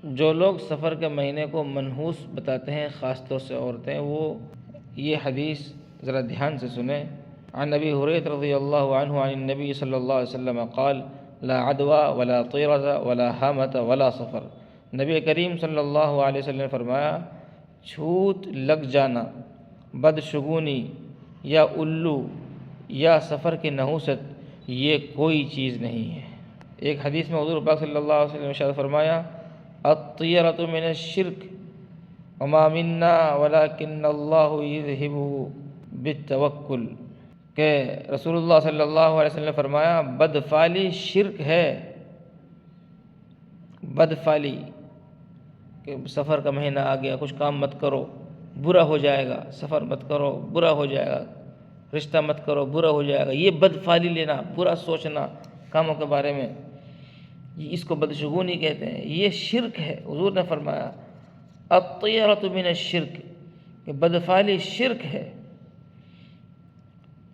جو لوگ سفر کے مہینے کو منحوس بتاتے ہیں، خاص طور سے عورتیں، وہ یہ حدیث ذرا دھیان سے سنیں۔ عن ابی ہریرہ رضی اللہ عنہ عن النبی صلی اللہ علیہ وسلم قال لا عدوى ولا طیرۃ ولا حامۃ ولا سفر۔ نبی کریم صلی اللہ علیہ وسلم نے فرمایا، چھوت لگ جانا، بدشگونی یا الو یا سفر کی نحوست یہ کوئی چیز نہیں ہے۔ ایک حدیث میں حضور پاک صلی اللہ علیہ وسلم نے ارشاد فرمایا، الطیرۃ من الشرک وما منا ولکن اللہ یذہبہ بالتوکل، کہ رسول اللہ صلی اللہ علیہ وسلم نے فرمایا بدفعلی شرک ہے۔ بدفعلی کہ سفر کا مہینہ آ گیا، کچھ کام مت کرو برا ہو جائے گا، سفر مت کرو برا ہو جائے گا، رشتہ مت کرو برا ہو جائے گا، یہ بدفعلی لینا، برا سوچنا کاموں کے بارے میں، اس کو بدشگونی کہتے ہیں، یہ شرک ہے۔ حضور نے فرمایا الطیرۃ من الشرک، کہ بدفعلی شرک ہے۔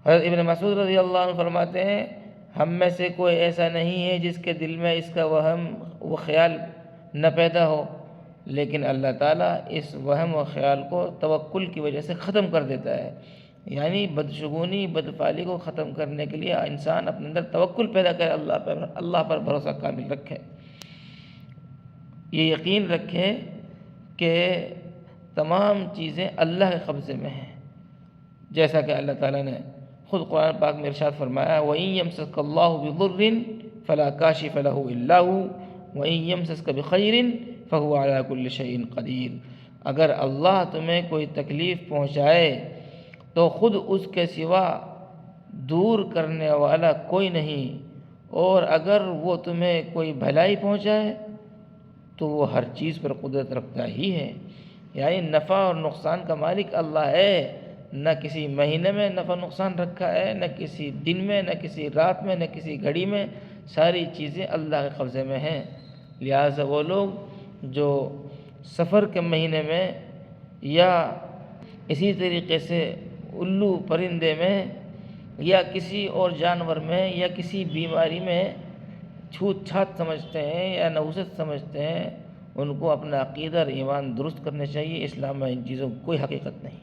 حضرت ابن مسعود رضی اللہ عنہ فرماتے ہیں، ہم میں سے کوئی ایسا نہیں ہے جس کے دل میں اس کا وہم و خیال نہ پیدا ہو، لیکن اللہ تعالیٰ اس وہم و خیال کو توکل کی وجہ سے ختم کر دیتا ہے۔ یعنی بدشگونی، بدفعلی کو ختم کرنے کے لیے انسان اپنے اندر توکل پیدا کرے، اللہ پر بھروسہ کامل رکھے، یہ یقین رکھے کہ تمام چیزیں اللہ کے قبضے میں ہیں، جیسا کہ اللہ تعالیٰ نے خود قرآن پاک میں ارشاد فرمایا، وَإِن يَمْسَسْكَ اللَّهُ بِضُرٍّ فَلَا كَاشِفَ لَهُ إِلَّا هُوَ وَإِن يَمْسَسْكَ بِخَيْرٍ فَهُوَ عَلَى كُلِّ شَيْءٍ قَدِيرٌ۔ اگر اللہ تمہیں کوئی تکلیف پہنچائے تو خود اس کے سوا دور کرنے والا کوئی نہیں، اور اگر وہ تمہیں کوئی بھلائی پہنچائے تو وہ ہر چیز پر قدرت رکھتا ہی ہے۔ یعنی نفع اور نقصان کا مالک اللہ ہے، نہ کسی مہینے میں نفع نقصان رکھا ہے، نہ کسی دن میں، نہ کسی رات میں، نہ کسی گھڑی میں، ساری چیزیں اللہ کے قبضے میں ہیں۔ لہٰذا وہ لوگ جو سفر کے مہینے میں یا اسی طریقے سے الو پرندے میں یا کسی اور جانور میں یا کسی بیماری میں چھوت چھات سمجھتے ہیں یا نحوست سمجھتے ہیں، ان کو اپنا عقیدہ اور ایمان درست کرنا چاہیے۔ اسلام میں ان چیزوں کو کوئی حقیقت نہیں۔